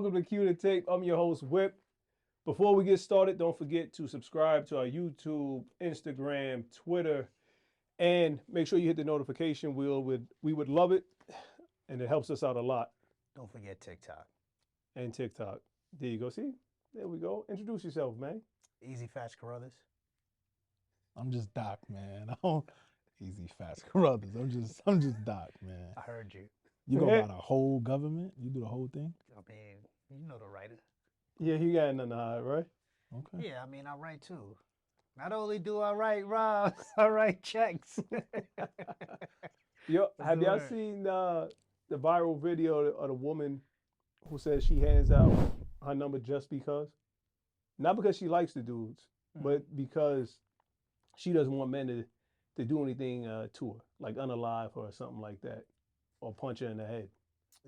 welcome to Q the Tape. I'm your host, Whip. Before we get started, don't forget to subscribe to our YouTube, Instagram, Twitter, and make sure you hit the notification wheel. We would love it, and it helps us out a lot. Don't forget TikTok. And TikTok. There you go. See? There we go. Introduce yourself, man. Easy Fast Carruthers. I'm just Doc, man. I don't easy fast Carruthers. I'm just Doc, man. I heard you. You go by the whole government? You do the whole thing? I mean, you know the writer. Yeah, you got nothing to hide, right? Okay. Yeah, I mean, I write too. Not only do I write rhymes, I write checks. Yo, What's have the y'all word? seen the viral video of the woman who says she hands out her number just because? Not because she likes the dudes, but because she doesn't want men to do anything to her, like unalive her or something like that, or punch her in the head.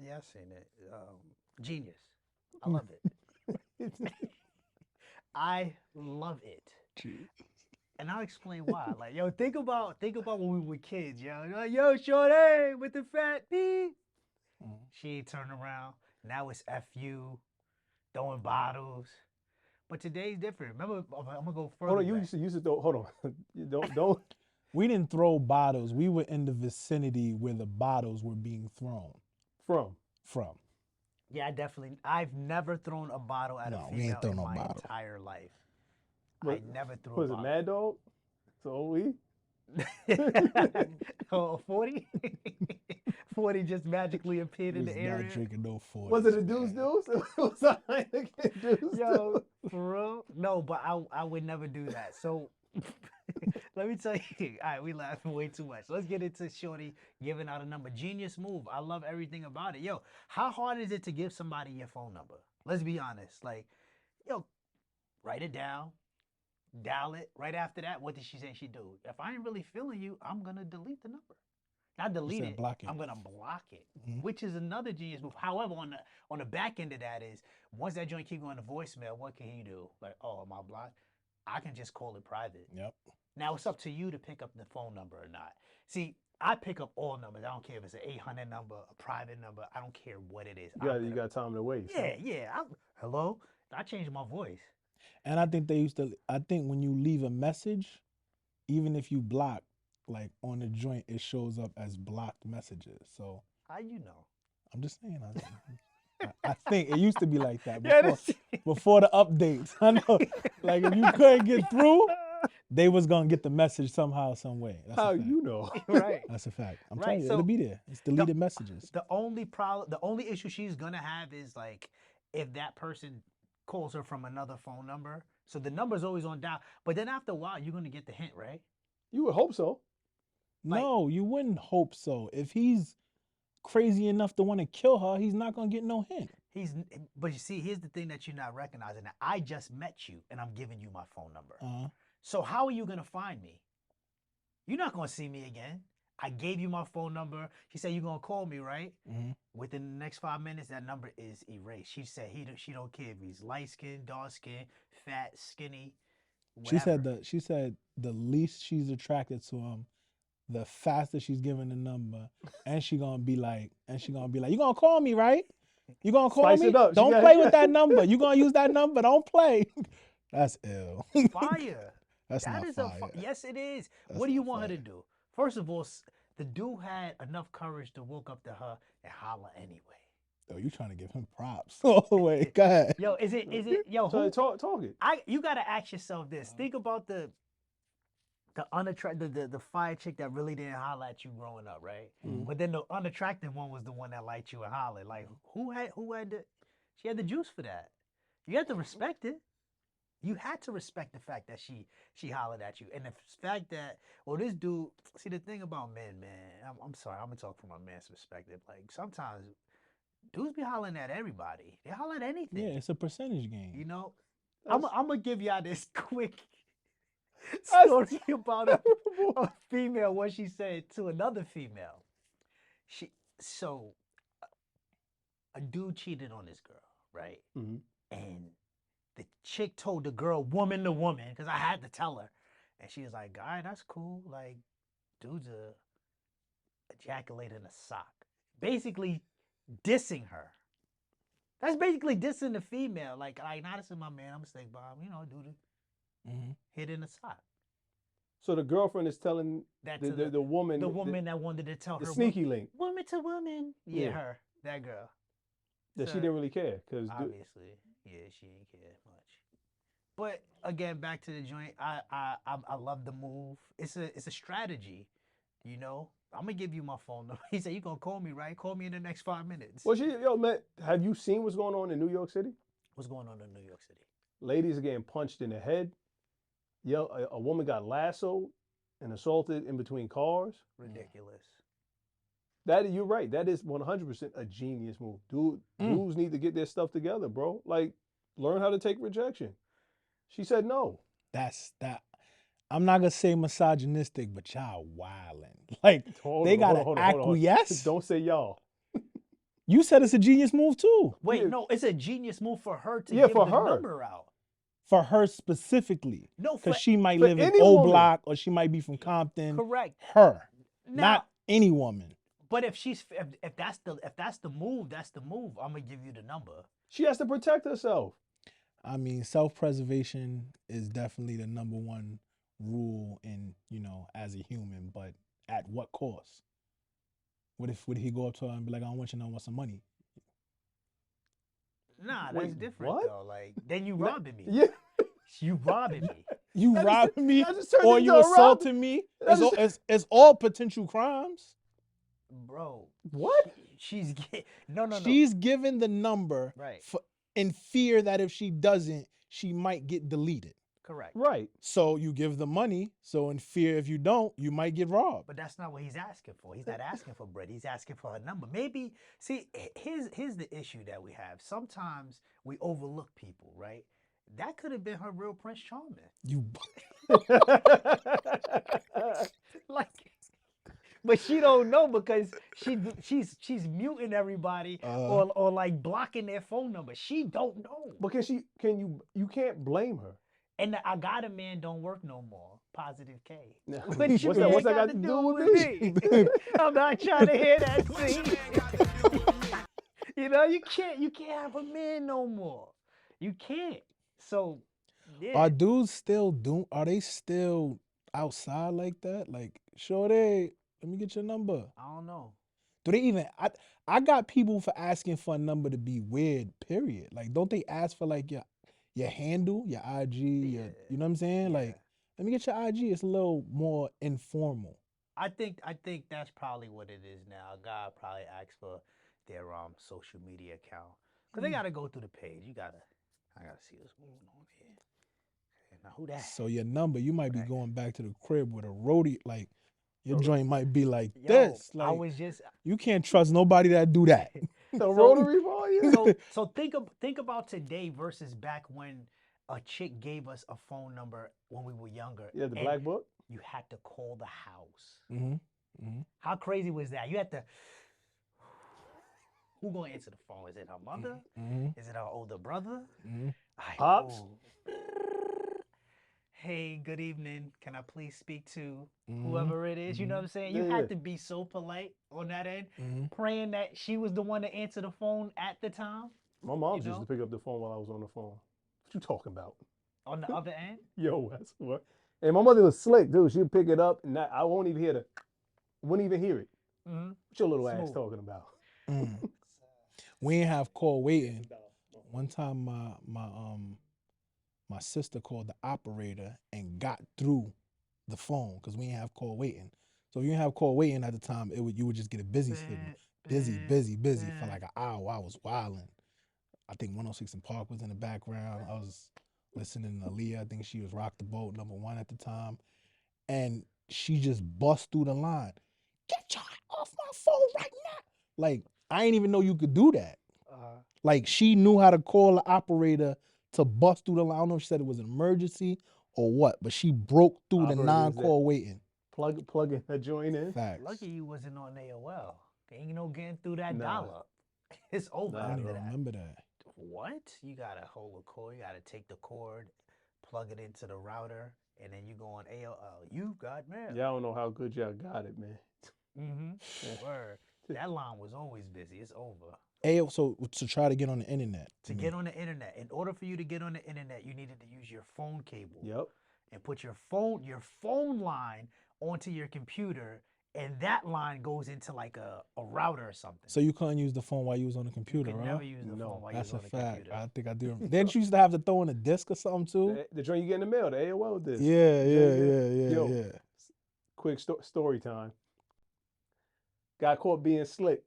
Yeah, I've seen it. Genius. I love it. I love it. And I'll explain why. Like, yo, think about when we were kids, yo. Like, yo, shorty with the fat knee. She turned around. Now it's FU, throwing bottles. But today's different. Remember, I'm gonna go further. Hold on, you back. used to throw. Hold on, you don't. We didn't throw bottles. We were in the vicinity where the bottles were being thrown From. Yeah, I've never thrown a bottle at No, a we ain't female throw in no my bottle. entire life. What- I never threw Was a it bottle. Mad Dog? So we. Oh, 40? 40 just magically appeared in was the not area. drinking no 40s. Was it a deuce? It was a Heineken deuce. Yo, for real? No, but I would never do that. So let me tell you. All right, we laughing way too much. Let's get into Shorty giving out a number. Genius move. I love everything about it. Yo, how hard is it to give somebody your phone number? Let's be honest. Like, yo, write it down, dial it. Right after that, what did she say she do? If I ain't really feeling you, I'm gonna delete the number. Not delete said it. block it. I'm gonna block it, Mhm. which is another genius move. However, on the back end of that is once that joint keep going to voicemail, what can he do? Like, oh, am I blocked? I can just call it private. Yep. Now it's up to you to pick up the phone number or not. See, I pick up all numbers. I don't care if it's an 800 number, a private number. I don't care what it is. You got time to waste. Yeah, yeah. Hello. I changed my voice. And I think I think when you leave a message, even if you block, like on the joint, it shows up as blocked messages. So How you know? I'm just saying, I think it used to be like that Yeah, before the updates. I know, like if you couldn't get through, they was gonna get the message somehow, some way. That's How a fact. you know? Right. That's a fact. I'm Right, telling you, so it'll be there. It's deleted messages. The only issue she's gonna have is like if that person calls her from another phone number. So the number's always on dial. But then after a while, you're gonna get the hint, right? You would hope so. like- No, you wouldn't hope so. If he's crazy enough to want to kill her, he's not gonna get no hint. But you see, here's the thing that you're not recognizing. That I just met you and I'm giving you my phone number. Uh-huh. So how are you gonna find me? You're not gonna see me again. I gave you my phone number. She said you're gonna call me, right? Mhm. Within the next 5 minutes, that number is erased. She said she don't care if he's light skinned, dark skinned, fat, skinny. She said whatever. the least she's attracted to him, the faster she's giving the number, and she gonna be like, you gonna call me, right? You gonna call Spice me? it up. She Don't got- play with that number. You gonna use that number? Don't play. That's ill. Fire. That's That not is fire. yes, it is. That's What do you not want her to fire. do? First of all, the dude had enough courage to walk up to her and holler anyway. Oh, you trying to give him props? Oh wait, go ahead. Yo, is it yo? So Who, talk it. you gotta ask yourself this. Think about the unattractive, the fire chick that really didn't holler at you growing up, right? But then the unattractive one was the one that liked you and hollered. Like who had the? She had the juice for that. You had to respect it. You had to respect the fact that she hollered at you, and the fact that this dude. See, the thing about men, man. I'm sorry. I'm gonna talk from a man's perspective. Like sometimes dudes be hollering at everybody. They holler at anything. Yeah, it's a percentage game. You know, That's- I'm gonna give y'all this quick That's story about a female. What she said to another female. So a dude cheated on this girl, right? Mhm. And the chick told the girl, woman to woman, because I had to tell her, and she was like, "Guy, that's cool. Like, dude's ejaculate in a sock," basically dissing her. That's basically dissing the female. Like, nah, this is my man. I'm a steak bomb. You know, do the hit in the sock. So the girlfriend is telling That the to the, the woman the woman that wanted to tell the her sneaky link woman to woman. Yeah, her, that girl. that she So, didn't really care because obviously, yeah, she didn't care much. But again, back to the joint. I love the move. It's a strategy, you know. I'm gonna give you my phone number. He said you gonna call me, right? Call me in the next 5 minutes. well, yo, man, have you seen what's going on in New York City? What's going on in New York City? Ladies are getting punched in the head. Yo, a woman got lassoed and assaulted in between cars. Ridiculous. That you're right. That is 100% a genius move. Dudes need to get their stuff together, bro. Like, learn how to take rejection. She said no. That's that. I'm not gonna say misogynistic, but y'all wildin'. Like Hold they on, gotta hold on, hold on. acquiesce. Don't say y'all. You said it's a genius move too. Wait, Yeah. no, it's a genius move for her to Yeah, give for the her. number out. For her specifically. No, Because she might for live in any O woman. Block or she might be from Compton. correct. Her. Now, Not any woman. but if that's the move, that's the move. I'm gonna give you the number. She has to protect herself. I mean, self-preservation is definitely the number one rule in, as a human, but at what cost? What if he go up to her and be like, I don't want you to know, I want some money? Nah, that's Wait, different what? though. Like then you robbing me. Yeah. You robbing me. You That just- robbing me that just turned or into you a robbery. assaulting me? That It's all potential crimes. Bro. What? She's no. She's given the number Right. in fear that if she doesn't, she might get deleted. Correct. Right. So you give the money. So in fear, if you don't, you might get robbed. But that's not what he's asking for. He's not asking for bread. He's asking for a number. Maybe see here's the issue that we have. Sometimes we overlook people, right? That could have been her real Prince Charming. You Like, but she don't know because she's muting everybody or like blocking their phone number. She don't know. But you can't blame her. And the I got a man don't work no more. Positive K. No. What your What's man that got to do with me? I'm not trying to hear that. See? You know, you can't have a man no more. You can't. So yeah. Are dudes still are they still outside like that? Like, Shorty, let me get your number. I don't know. Do they even I got people for asking for a number to be weird, period. Like, don't they ask for like your handle, your IG, you know what I'm saying? Yeah. Like, let me get your IG. It's a little more informal. I think that's probably what it is now. A guy probably asks for their social media account. Cause they gotta go through the page. I gotta see what's going on here. Okay, now who that? So your number, you might be going back to the crib with a roadie, like your Yo, joint might be like Yo, this. I Like was just you can't trust nobody that do that. The rotary for you? so think about today versus back when a chick gave us a phone number when we were younger. Yeah, the and black book. You had to call the house. Mm-hmm. How crazy was that? You had to. Who gonna answer the phone? Is it her mother? Mm-hmm. Is it her older brother? Mm-hmm. Pops? Hey, good evening. Can I please speak to Mm-hmm. whoever it is? You know what I'm saying? You Yeah. had to be so polite on that end, Mm-hmm. praying that she was the one to answer the phone at the time. My mom You used know? to pick up the phone while I was on the phone. What you talking about? On the other end, Yo, that's what. And my mother was slick, dude. She'd pick it up, and I won't even hear wouldn't even hear it. mm-hmm. What your little ass Smooth. talking about? Mm. We ain't have call waiting. One time my sister called the operator and got through the phone because we ain't have call waiting. So if you didn't have call waiting at the time, you would just get a busy signal. Busy for like an hour. I was wilding. I think 106 in Park was in the background. I was listening to Aaliyah. I think she was Rock the Boat #1 at the time. And she just bust through the line. Get your off my phone right now. Like, I ain't even know you could do that. Like, she knew how to call the operator to bust through the line. I don't know if she said it was an emergency or what, but she broke through the Operator is non-call waiting. Plugging that joint in. Facts. Lucky you wasn't on AOL. Ain't no getting through that Nah. dollar. It's over Nah, I don't after even that. remember that. What? You gotta hold the cord. You gotta take the cord, plug it into the router, and then you go on AOL. You got mail. Y'all don't know how good y'all got it, man. Mm-hmm. Yeah. Word. That line was always busy. It's over. So to try to get on the internet. To get on the internet, in order for you to get on the internet, you needed to use your phone cable. Yep. And put your phone line onto your computer, and that line goes into like a router or something. So you couldn't use the phone while you was on the computer, You could right? never use the phone while you was on the That's a computer. fact. I think I do. Didn't you used to have to throw in a disc or something too? The joint you get in the mail, the AOL disc. Yeah. Yo, quick story time. Got caught being slick.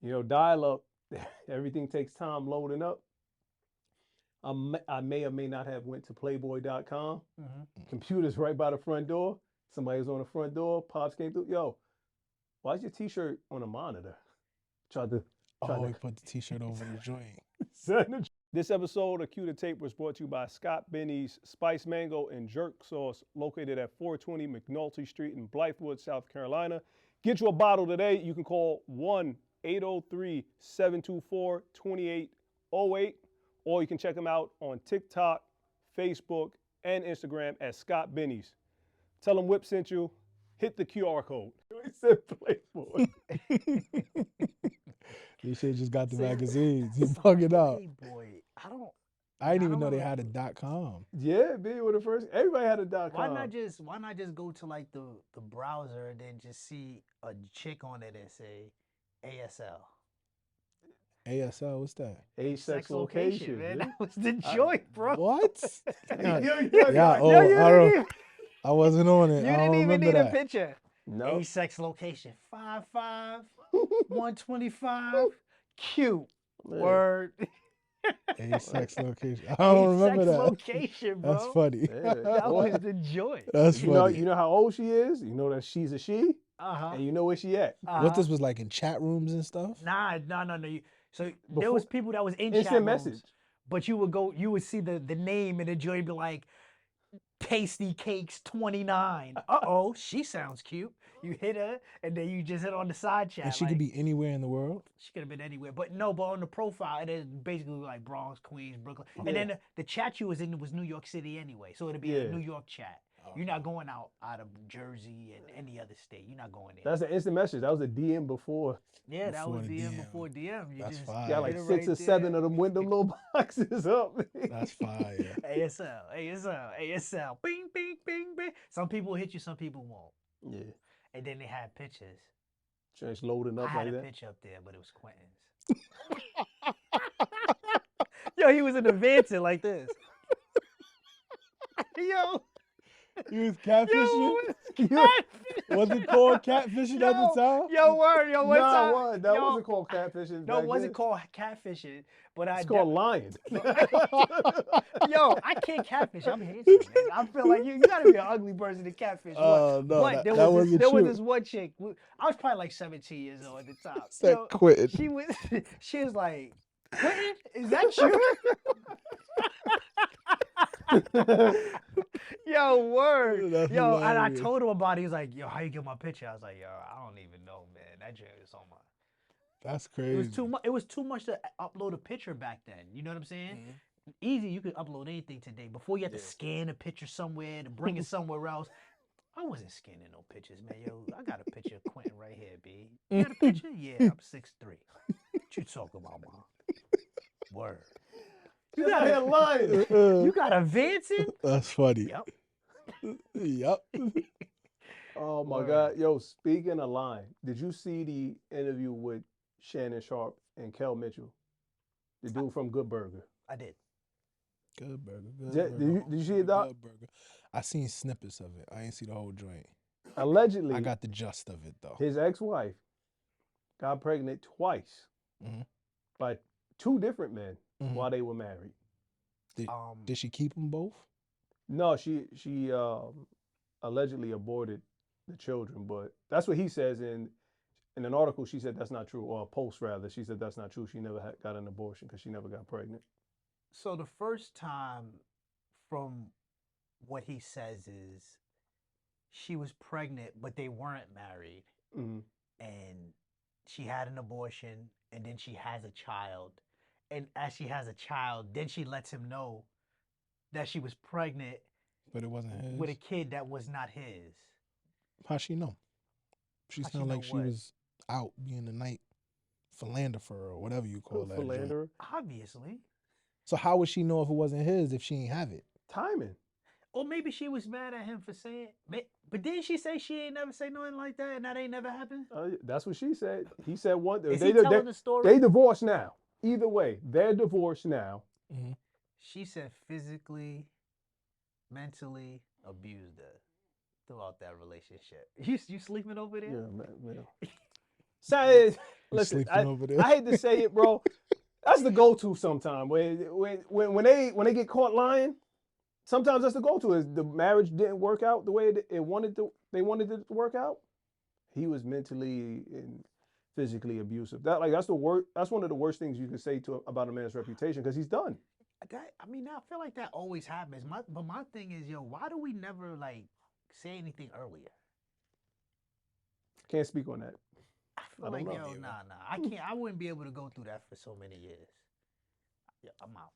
You know, dial up. Everything takes time loading up. I may or may not have went to playboy.com. Computer's right by the front door. Somebody was on the front door. Pops came through. Yo, why's your t-shirt on a monitor? Tried to he put the t-shirt over the joint. This episode of Cue the Tape was brought to you by Scott Benny's Spice Mango and Jerk Sauce, located at 420 McNulty Street in Blythewood, South Carolina. Get you a bottle today. You can call 1-803-724-2808, or you can check them out on TikTok, Facebook, and Instagram at Scott Benny's. Tell them Whip sent you. Hit the QR code. He said Playboy. You should just got the magazines. You bug it out. Playboy. I didn't even know they had a .com. Yeah, B was the first. Everybody had a .com. Why not just go to like the browser and then just see a chick on it and say ASL? ASL, what's that? Age, sex, location, man. That was the joint, bro. What? I wasn't on it. You I didn't don't even remember need that. a picture. No. Age, sex, location. 5'5", 125. Cute. Man. Word. Age, sex, location. I don't remember sex that. location, bro. That's funny. Yeah. That was the joint. That's funny. You know how old she is? You know that she's a she? Uh-huh. And you know where she at? What this was like in chat rooms and stuff? No. So there was people that was in chat instant rooms, message. but you would see the name and the joint be like, Tasty Cakes 29. Uh-oh, she sounds cute. You hit her, and then you just hit on the side chat. And she could be anywhere in the world? She could have been anywhere. But on the profile, it is basically like Bronx, Queens, Brooklyn. And then the chat you was in was New York City anyway. So it'd be a New York chat. You're not going out of Jersey and any other state. You're not going there. That's an instant message. That was a DM before. Yeah, that was DM DM. before DM. You That's just fire. Got like hit it 6 or right 7 there. of them with them little boxes up. That's fire. ASL. Bing, bing, bing, bing. Some people hit you, some people won't. Yeah. And then they had pictures. Just loading up I had like a that. picture up there, but it was Quentin's. Yo, he was in advancing like this. Yo. You was catfishing? Was it called catfishing at the time? Yo, word. Yo, one time. That wasn't called catfishing. No, it wasn't called catfishing, but It's called lying. Yo, I can't catfish. I'm handsome, man. I feel like you gotta be an ugly person to catfish. No, but there was this one chick. I was probably like 17 years old at the time. Said Quentin. She was like, Quentin, is that you? Yo, word. That's yo, and I hilarious. told him about it. He was like, yo, how you get my picture? I was like, yo, I don't even know, man. That joint is on my. That's crazy. It was too much. It was too much to upload a picture back then. You know what I'm saying? Mm-hmm. Easy, you could upload anything today. Before you had to scan a picture somewhere to bring it somewhere else. I wasn't scanning no pictures, man. Yo, I got a picture of Quentin right here, B. You got a picture? Yeah, I'm 6'3". What you talking about, Mom? Word. You got here lying. You got advancing? That's funny. Yep. Yep. Oh my God. Yo, speaking of lying, did you see the interview with Shannon Sharp and Kel Mitchell? The dude from Good Burger. I did. Good burger. Did you see it, Doc? Good burger. I seen snippets of it. I ain't see the whole joint. Allegedly, I got the gist of it though. his ex-wife got pregnant twice by 2 different men while they were married. Did she keep them both? No, she allegedly aborted the children, but that's what he says in an article. She said that's not true, or a post rather. She said that's not true. She never got an abortion because she never got pregnant. So the first time, from what he says, is she was pregnant, but they weren't married, and she had an abortion, and then she has a child, and as she has a child, then she lets him know that she was pregnant, but it wasn't his. with a kid that was not his. How she know? She sounded like she was out being a night philanderer or whatever you call that. joint. Philanderer. Obviously. So how would she know if it wasn't his if she ain't have it? Timing. Or maybe she was mad at him for saying, but didn't she say she ain't never say nothing like that and that ain't never happened? That's what she said. He said one. Is he telling the story? They divorced now. Either way, they're divorced now. Mm-hmm. She said physically, mentally abused her throughout that relationship. You sleeping over there? Yeah, man. Say, listen, sleeping over there. I hate to say it, bro. That's the go-to sometimes. When they get caught lying, sometimes that's the go-to. Is the marriage didn't work out the way they wanted it to work out. He was mentally and physically abusive. That's the worst. That's one of the worst things you can say about a man's reputation because he's done. I mean, I feel like that always happens. But my thing is, yo, why do we never like say anything earlier? Can't speak on that. I feel like, yo, nah. I can't. I wouldn't be able to go through that for so many years. Yeah, I'm out.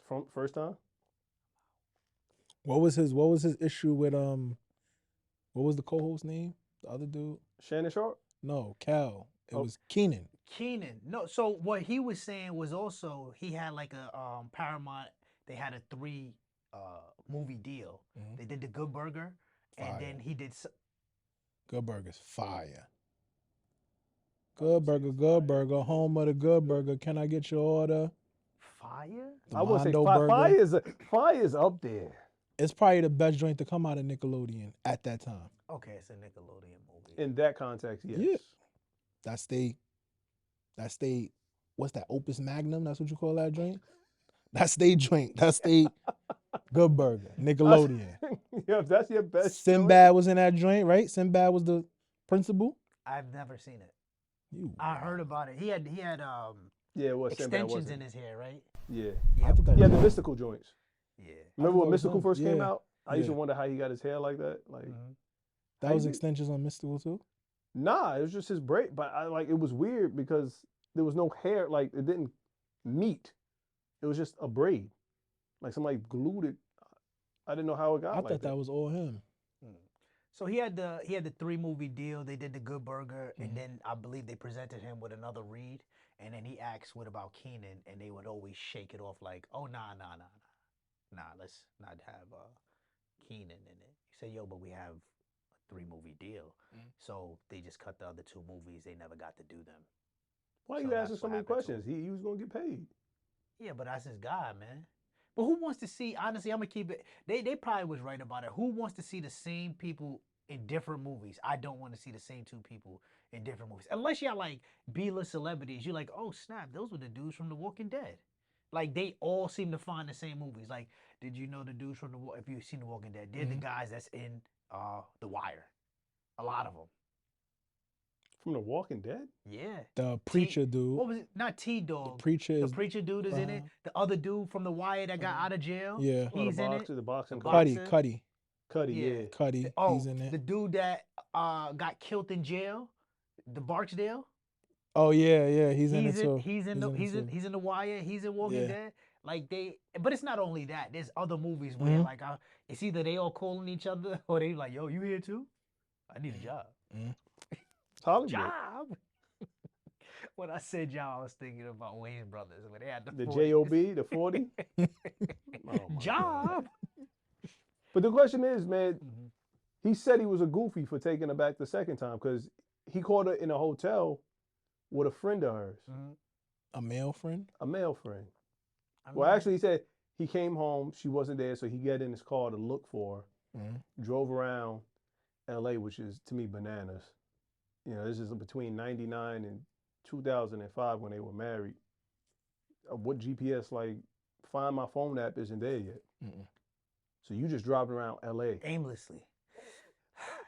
From first time. What was his issue with what was the co-host name? The other dude? Shannon Sharp? No, Kel. It was Keenan. Keenan. No, so what he was saying was also he had like a Paramount, they had a 3 movie deal. Mm-hmm. They did the Good Burger and then he did Good Burger's fire. Good Burger, home of the Good Burger. Can I get your order? Fire? I would say fire is up there. It's probably the best joint to come out of Nickelodeon at that time. Okay, it's a Nickelodeon movie. In that context, yes. Yeah. That's they what's that, Opus Magnum? That's what you call that joint? That's they joint. That's they Good Burger. Nickelodeon. Yeah, if that's your best. Sinbad was in that joint, right? Sinbad was the principal. I've never seen it. You I heard about it. He had yeah, what extensions in his hair, right? Yeah. I thought that Yeah, was the him. Mystical joints. Yeah. Remember when was Mystical him. first came Yeah. out? I used to Yeah. wonder how he got his hair like that. Like, That was extensions on Mystical too? nah, it was just his braid. But it was weird because there was no hair. Like, it didn't meet. It was just a braid. Like somebody glued it. I didn't know how it got. I thought that was all him. So he had the 3 movie deal. They did the Good Burger, and then I believe they presented him with another read, and then he asked what about Keenan, and they would always shake it off like, oh nah, let's not have Keenan in it. He said, yo, but we have a 3 movie deal, so they just cut the other 2 movies. They never got to do them. Why So you asking that's so what many happened to questions? He was gonna get paid. Yeah, but that's his guy, man. But who wants to see? Honestly, I'm gonna keep it. They probably was right about it. Who wants to see the same people in different movies? I don't want to see the same 2 people in different movies, unless y'all like B-list celebrities. You're like, oh snap, those were the dudes from The Walking Dead. Like they all seem to find the same movies. Like, did you know the dudes from if you've seen The Walking Dead, they're the guys that's in The Wire. A lot of them. From The Walking Dead? Yeah. The preacher dude. What was it? Not T-Dog. The preacher The preacher dude is in it. The other dude from The Wire that got out of jail. Yeah. He's in it. The boxing. Cuddy. Yeah. Cuddy. Oh, He's in it. the dude that got killed in jail, the Barksdale. Oh yeah. He's in it too. He's in The Wire. He's in Walking Dead. Like but it's not only that. There's other movies where like it's either they all calling each other or they like, yo, you here too? I need a job. Hollywood. Job. When I said job, I was thinking about Wayne's Brothers when they had the 40s. J.O.B., the 40. Job. But the question is, man, he said he was a goofy for taking her back the second time because he caught her in a hotel with a friend of hers. A male friend? A male friend. Well, actually, he said he came home, she wasn't there, so he got in his car to look for her, drove around L.A., which is, to me, bananas. You know, this is between 99 and 2005 when they were married. What GPS, like, Find My Phone app isn't there yet. So you just driving around L.A. aimlessly.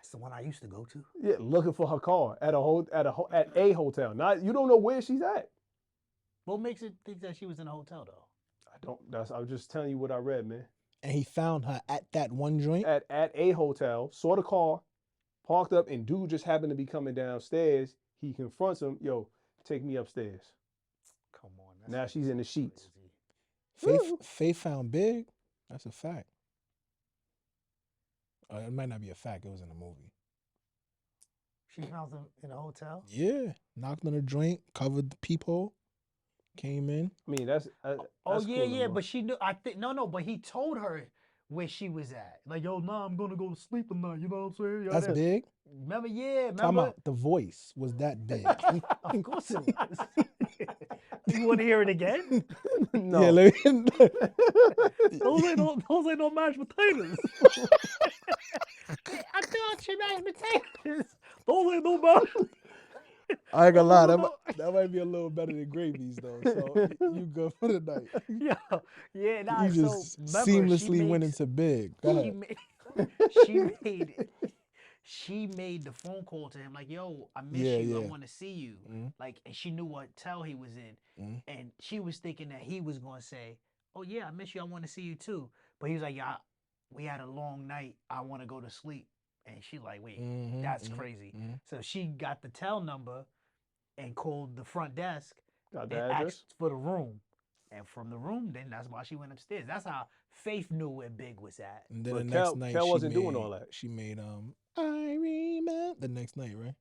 It's the one I used to go to. Yeah, looking for her car at a hotel. Not, you don't know where she's at. What makes it think that she was in a hotel though? I was just telling you what I read, man. And he found her at that one joint? At a hotel, saw the car, parked up, and dude just happened to be coming downstairs. He confronts him, yo, take me upstairs. Come on. Now she's in the sheets. Faith found big? That's a fact. It might not be a fact, it was in the movie. She found them in a hotel. Yeah, knocked on a joint, covered the peephole, came in. I mean, that's Oh that's yeah, cool yeah, enough. but she knew. I think no, but he told her where she was at. Like, yo, nah, I'm gonna go to sleep tonight. You know what I'm saying? That's big. Remember? Yeah, Time remember? out. The voice was that big. Of course it was. You want to hear it again? No. Yeah, Those ain't no mashed potatoes. I thought you mashed potatoes. Those ain't no mashed. I ain't gonna lie, No. that might be a little better than gravies though. So you good for the night. Yeah, yeah. Nah, You so just remember, seamlessly went into big. Go She ahead. made. She made the phone call to him like, "Yo, I miss Yeah, you. I yeah. want to see you." Mhm. Like, and she knew what hotel he was in, Mhm. and she was thinking that he was gonna say, "Oh yeah, I miss you. I want to see you too." But he was like, "Yeah, we had a long night. I want to go to sleep." And she like, "Wait, Mhm, that's mhm, crazy." mhm. So she got the tel number and called the front desk Got the and address. asked for the room. And from the room, then that's why she went upstairs. That's how Faith knew where Big was at. And then But the next Kel night wasn't doing all that. she made I remember the next night, right?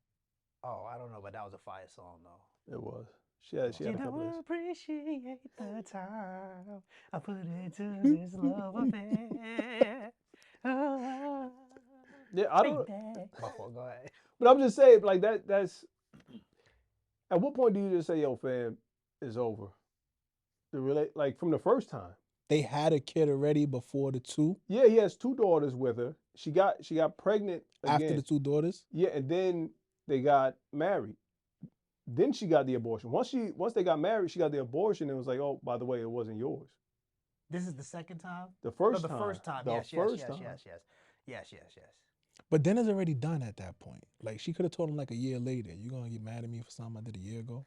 Oh, I don't know, but that was a fire song though. It was. She had You a couple don't of. appreciate the time I put into this love affair. Oh, Yeah, I baby. don't. My fault, go ahead. But I'm just saying, like that's. At what point do you just say, "Yo, fam, it's over"? The relate like from the first time. They had a kid already before the two. Yeah, he has 2 daughters with her. She got pregnant again. After the 2 daughters. Yeah, and then they got married. Then she got the abortion. Once they got married, she got the abortion and was like, "Oh, by the way, it wasn't yours." This is the second time? The first No, the time. first time. The Yes, first yes, time. yes, yes, yes, yes, yes. But dinner's already done at that point. Like she could have told him like a year later, "You gonna get mad at me for something I did a year ago?"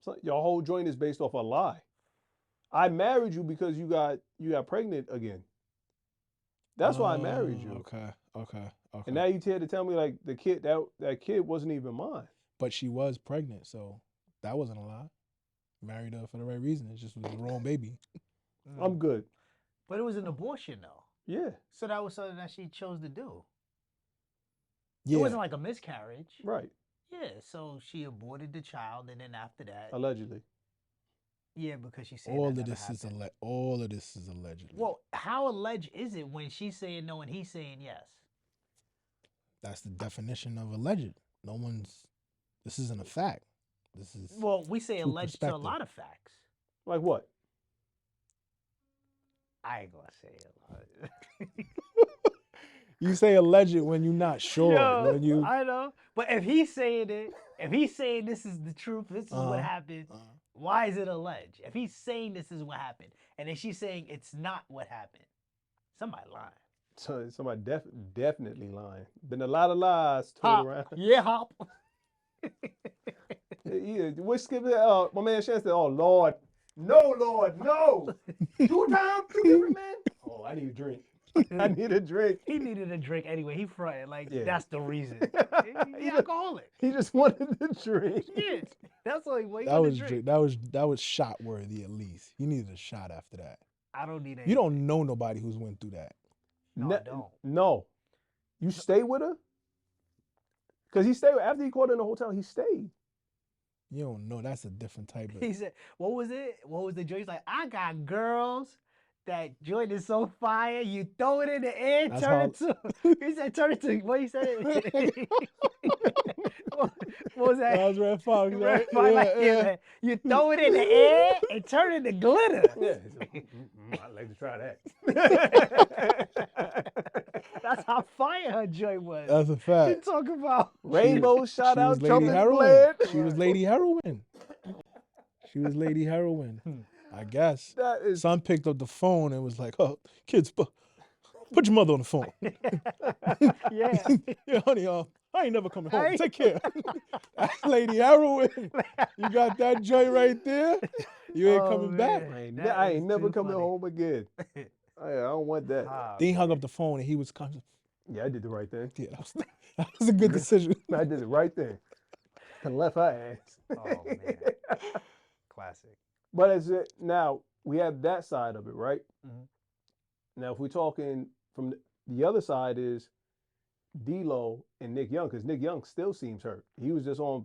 So your whole joint is based off a lie. I married you because you got pregnant again. That's why I married you. Okay. And now you here to tell me like the kid that kid wasn't even mine. But she was pregnant, so that wasn't a lie. Married her for the right reason. It just was the wrong baby. I'm good. But it was an abortion though. Yeah. So that was something that she chose to do. Yeah. It wasn't like a miscarriage. Right. Yeah, so she aborted the child, and then after that, Allegedly. yeah, because she said all that of never this happened. all of this is allegedly. Well, how alleged is it when she's saying no and he's saying yes? That's the definition of alleged. This isn't a fact. This is Well, we say true alleged to a perspective. lot of facts. Like what? I ain't gonna say a lot. You say alleged when you're not sure. Yo, when you I know, but if he's saying it, if he's saying this is the truth, this is what happened. Why is it alleged? If he's saying this is what happened, and then she's saying it's not what happened, somebody lying. So somebody definitely lying. Been a lot of lies told Hop. around. Yeah, hop. Yeah, we're skipping. My man Shan said, "Oh Lord, no, Lord, no, 2 times, 2 different men. Oh, I need a drink. I need a drink." He needed a drink anyway. He fronted like Yeah. that's the reason. He He alcoholic. He just wanted the drink. Yeah, that's all he wanted. that was that was shot worthy at least. He needed a shot after that. I don't need anything. You don't know nobody who's went through that. No, I don't. No, you stay with her. Cause he stayed after he called her in the hotel. He stayed. You don't know. That's a different type of. He said, "What was it? What was the joint?" He's like, "I got girls. That joint is so fire. You throw it in the air, That's turn it to." He said, "Turn it to." What he said? What was that? That was Red Fox, Red right? Fox, like, yeah, man. You throw it in the air and turn it to glitter. Yeah, I'd like to try that. That's how fire her joint was. That's a She fact. talking about Rainbow shot She was out, Lady trumpets Heroin. played. She was Lady Heroin. She was Lady Heroin. I guess. That is Son picked up the phone and was like, "Oh, kids, put your mother on the phone." yeah. Yeah, honey, I ain't never coming home. Take care. That's Lady Heroin. You got that joint right there. You ain't coming back. I ain't never coming home again. I don't want that. Oh, Then he hung up the phone and he was kind of, Yeah, I did the right thing. yeah, that was a good decision. I did the right thing. And left her ass. Oh man. Classic. But now we have that side of it, right? Mhm. Now, if we're talking from the other side, is D-Lo and Nick Young, because Nick Young still seems hurt. He was just on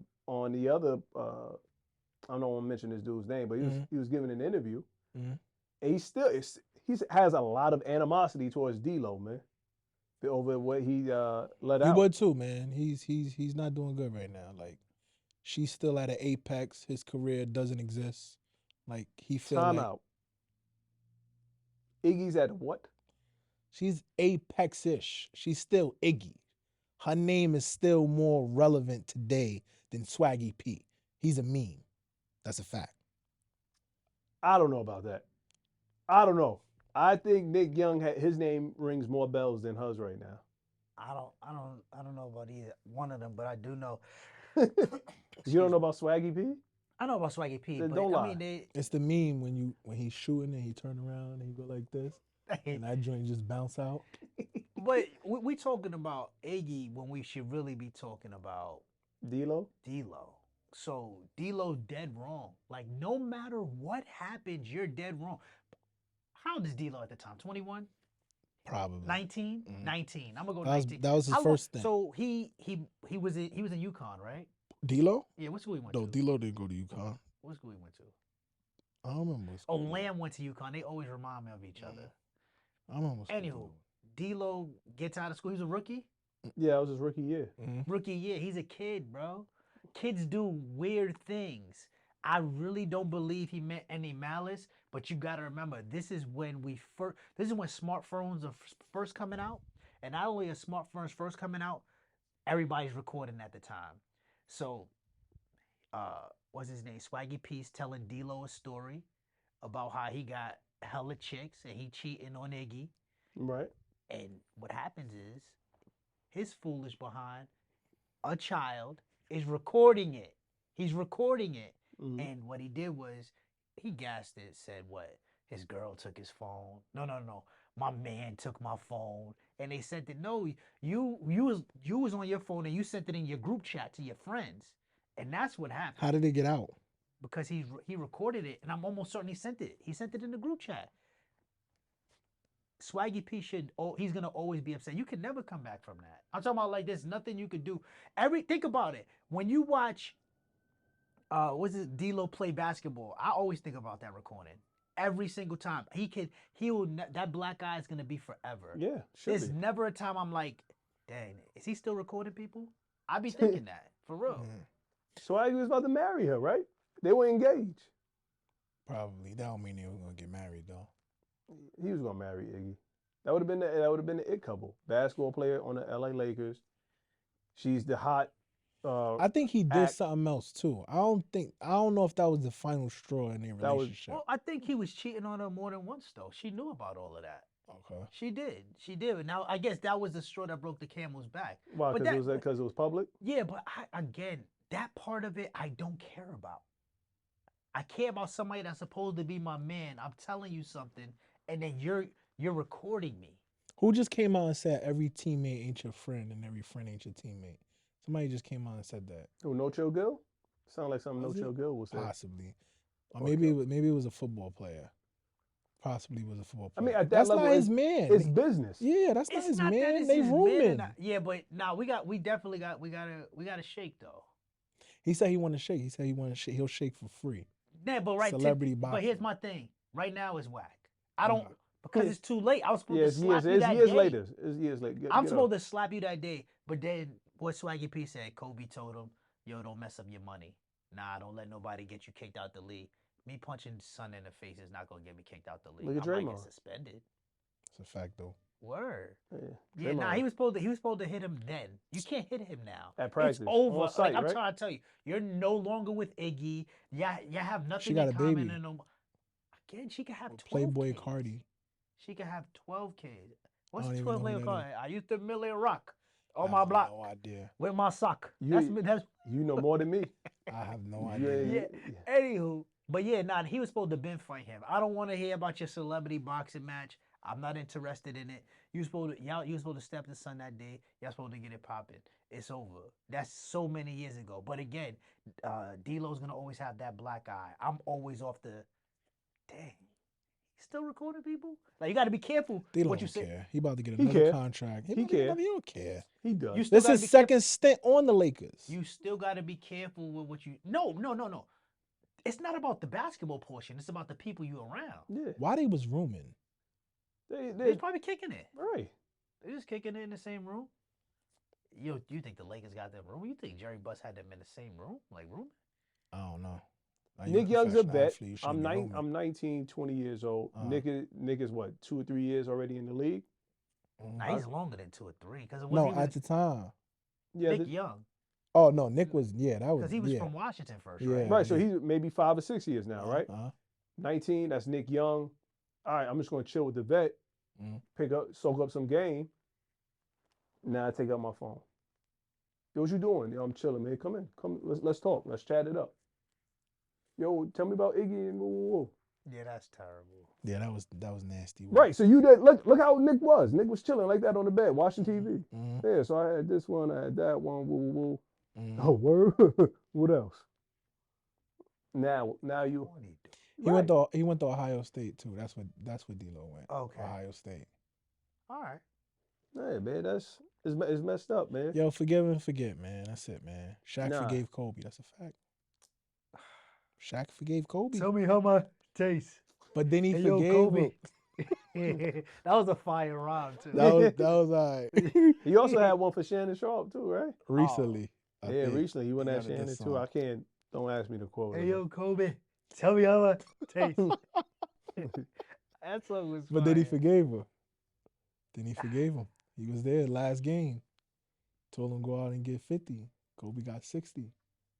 the other. I don't want to mention this dude's name, but he was giving an interview, and he still he has a lot of animosity towards D-Lo, man, over what he let You out. would too, man. He's not doing good right now. Like, she's still at an apex. His career doesn't exist. Like, he feel Time like out. Iggy's at what? she's apex-ish. She's still Iggy. Her name is still more relevant today than Swaggy P. He's a meme. That's a fact. I don't know about that. I don't know. I think Nick Young his name rings more bells than hers right now. I don't know about either one of them, but I do know. You don't know about Swaggy P? I know about Swaggy P, Then but don't I lie. mean, It's the meme when he's shooting and he turn around and he go like this, and that joint just bounce out. but we talking about Iggy when we should really be talking about D-Lo? D-Lo. So D-Lo dead wrong. Like, no matter what happens, you're dead wrong. How old is D-Lo at the time? 21? Probably 19? 19. I'm gonna go That was 19. that was his How long- first thing. So he was in UConn, right? D-Lo? Yeah, what school he went No, to? D-Lo didn't go to UConn. What school he went to? I don't remember. What Oh, school he went. Lamb went to UConn. They always remind me of each other. I don't remember. What school he Anywho, went. D-Lo gets out of school. He's a rookie. Yeah, it was his rookie year. Rookie year. He's a kid, bro. Kids do weird things. I really don't believe he meant any malice, but you got to remember, this is when smartphones are first coming out, and not only are smartphones first coming out, everybody's recording at the time. So, what's his name? Swaggy P's telling D-Lo a story about how he got hella chicks and he cheating on Iggy. Right. And what happens is, his foolish behind, a child, is recording it. He's recording it. And what he did was, he gassed it, said what? His girl took his phone. No. My man took my phone. And they sent it. No, you was on your phone and you sent it in your group chat to your friends. And that's what happened. How did it get out? Because he recorded it, and I'm almost certain he sent it. He sent it in the group chat. Swaggy P he's gonna always be upset. You can never come back from that. I'm talking about, like, there's nothing you could do. Think about it. When you watch D-Lo play basketball, I always think about that recording. Every single time. That black eye is gonna be forever. Yeah, There's never a time I'm like, dang, is he still recording people? I be thinking that, for real. Swaggy was about to marry her, right? They were engaged. Probably. That don't mean they were gonna get married though. He was gonna marry Iggy. That would have been the it couple. Basketball player on the LA Lakers. She's the hot. I think he did act. something else too. I don't know if that was the final straw in their That was- relationship. Well, I think he was cheating on her more than once, though. She knew about all of that. Okay. She did. But now, I guess that was the straw that broke the camel's back. Why? But Because it was public. Yeah, but again, that part of it, I don't care about. I care about somebody that's supposed to be my man. I'm telling you something, and then you're recording me. Who just came out and said every teammate ain't your friend and every friend ain't your teammate? Somebody just came out and said that. Who? No Chill Gill. Sound like something Was No Chill it? Gill would say. Possibly. Or maybe it was a football player. Possibly was a football player. I mean, at that that's level, not his man. It's business. Yeah, that's not It's his not that man. it's They his man rooming. Yeah, but now we gotta shake though. He said he want to shake. He said he'll shake for free. Yeah, but Celebrity But here's boxing. my thing. Right now is whack. I don't because it's too late. I was supposed Yeah, to it's slap you that years day. later. It's years later. I'm supposed to slap you that day, but then what Swaggy P said, Kobe told him, yo, don't mess up your money. Nah, don't let nobody get you kicked out the league. Me punching son in the face is not gonna get me kicked out the league. Look at I might get Draymond. suspended. It's a fact though. Word. Yeah, Yeah, nah, he was supposed to hit him then. You can't hit him now. At practice, It's over. on site, Like, I'm right? trying to tell you, you're no longer with Iggy. Yeah, you have nothing She got in a common. baby. Again, she could have 12 Playboy kids. Cardi. She could have 12 kids. What's I don't the even 12 know Leo who called? that I used to Millie Rock on I my have block No idea. with my sock. You- That's You know more than me. I have no You idea. ain't- yeah. Anywho, but yeah, nah, he was supposed to been fight him. I don't want to hear about your celebrity boxing match. I'm not interested in it. You was supposed to step the sun that day. Y'all supposed to get it popping. It's over. That's so many years ago. But again, D-Lo's gonna always have that black eye. I'm always off the dang. still recording people? Like, you got to be careful They what don't you say. care. He about to get He another care. contract. He care. He don't care. He does. You still This got to is be second careful. stint on the Lakers. You still got to be careful with what you. No. It's not about the basketball portion. It's about the people you around. Yeah. Why they was rooming? They're probably kicking it. Right. They're just kicking it in the same room. You think the Lakers got that room? You think Jerry Buss had them in the same room? Like room? I don't know. Now, you Nick Young's a professional vet. athlete, you shouldn't be rooming. I'm 19, 20 years old. Nick is what, 2 or 3 years already in the league? Nah, he's longer than 2 or 3. No, at the time. Yeah. Nick Young. Oh no, Nick was that was Because he was from Washington first, Yeah. right? Right. So he's maybe 5 or 6 years now, right? 19. That's Nick Young. All right. I'm just gonna chill with the vet. Soak up some game. Now I take out my phone. Yo, what you doing? Yo, I'm chilling, man. Come in. Let's talk. Let's chat it up. Yo, tell me about Iggy and whoa. Yeah, that's terrible. Yeah, that was nasty. Right. So you did look how Nick was. Nick was chilling like that on the bed, watching TV. Yeah. So I had this one, I had that one. Woo. Oh, word. What else? Now you. He went to Ohio State too. That's what D-Lo went. Okay. Ohio State. All right. Hey man, it's messed up, man. Yo, forgive and forget, man. That's it, man. Shaq forgave Kobe. That's a fact. Shaq forgave Kobe. Tell me how my taste. But then he forgave Kobe. him. That was a fire rhyme too. That was all right. He also had one for Shannon Sharp too, right? Recently. I think. Recently he went He at got a Shannon good too. song. Don't ask me to quote. Hey yo, Kobe, tell me how my taste. That song was. But then he forgave her. He was there last game. Told him go out and get 50. Kobe got 60.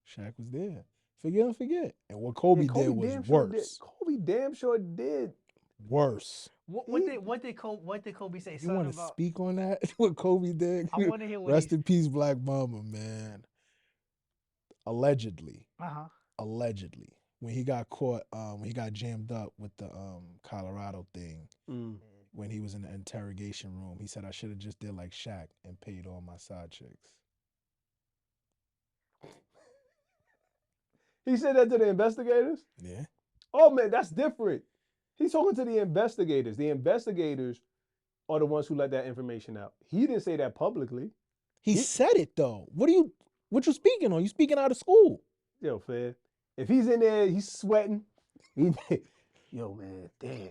Shaq was there. Forgive and forget. And what Kobe did was worse. Kobe damn sure did. Worse. What did Kobe say? You want to speak on that? What Kobe did? I want to hear what. Rest in peace, Black Mama, man. Allegedly. Allegedly. When he got caught, when he got jammed up with the Colorado thing, when he was in the interrogation room, he said, I should have just did like Shaq and paid all my side chicks. He said that to the investigators? Yeah. Oh man, that's different. He's talking to the investigators. The investigators are the ones who let that information out. He didn't say that publicly. He said it though. What you speaking on? You speaking out of school? Yo, Fed. If he's in there, he's sweating. Yo, man, damn.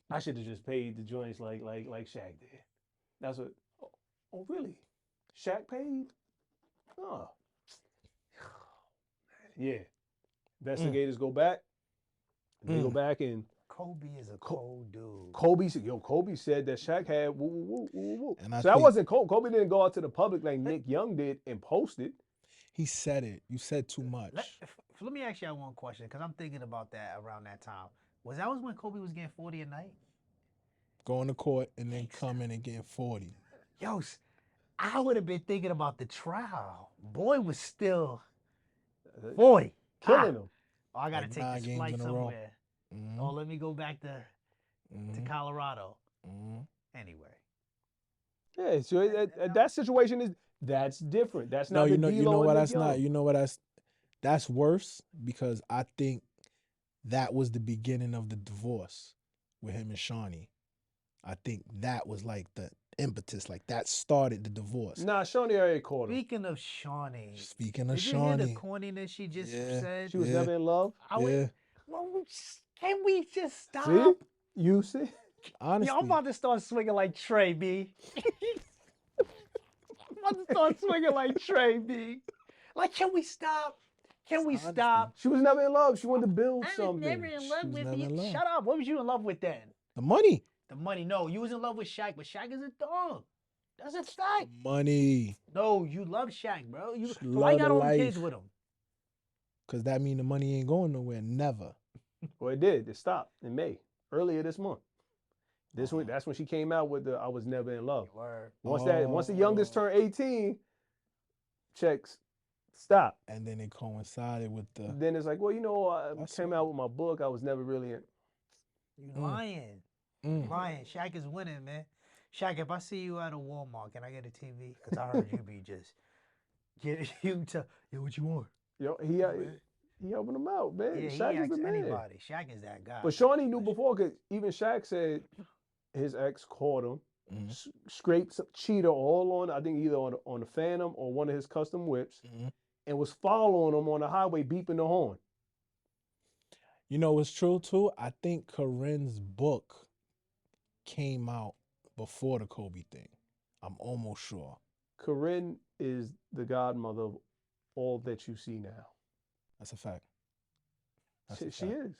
I should have just paid the joints like Shaq did. That's what. Oh, really? Shaq paid? Oh. Yeah. Investigators go back. They go back and Kobe is a cold dude. Kobe said that Shaq had woo. And so that wasn't Kobe. Kobe didn't go out to the public like Nick Young did and post it. He said it. You said too much. Let me ask you one question, because I'm thinking about that around that time. Was that when Kobe was getting 40 a night? Going to court and then coming and getting 40. Yo, I would have been thinking about the trial. Boy was still killing him. Oh, I gotta take this flight somewhere. Oh, let me go back to Colorado. Anyway. Yeah, so that situation that's different. That's not you know what that's not. You know what that's worse, because I think that was the beginning of the divorce with him and Shawnee. I think that was like the impetus, like that started the divorce. Nah, Shawnee already caught him. Speaking of Shawnee. Did you hear the corniness she just said? She was never in love? Can we just stop? See? You see? Honestly. Yo, I'm about to start swinging like Trey, B. I'm about to start swinging like Trey, B. Like, can we stop? Can we stop? She was never in love. She wanted to build I something. was never in love with you. Shut up. What was you in love with then? The money. The money. No, you was in love with Shaq, but Shaq is a dog. That's a fact. Money. No, you love Shaq, bro. Why you got all the kids with him? Because that mean the money ain't going nowhere. Never. Well, it did. It stopped in May, earlier this month. That's when she came out with the I was never in love. Once the youngest turned 18, checks stop. And then it coincided with the. Then it's like, well, I came out with my book. I was never really in. You lying. Lying. Shaq is winning, man. Shaq, if I see you at a Walmart, can I get a TV? Because I heard you be just getting you to, what you want? Yo, He helping them out, man. Yeah, he Shaq is the asks man. anybody. Shaq is that guy. But Shawnee knew before, because even Shaq said his ex caught him, scraped some cheater all on, I think either on the Phantom or one of his custom whips, and was following him on the highway, beeping the horn. You know what's true too? I think Corinne's book came out before the Kobe thing. I'm almost sure. Corinne is the godmother of all that you see now. That's a fact. She is.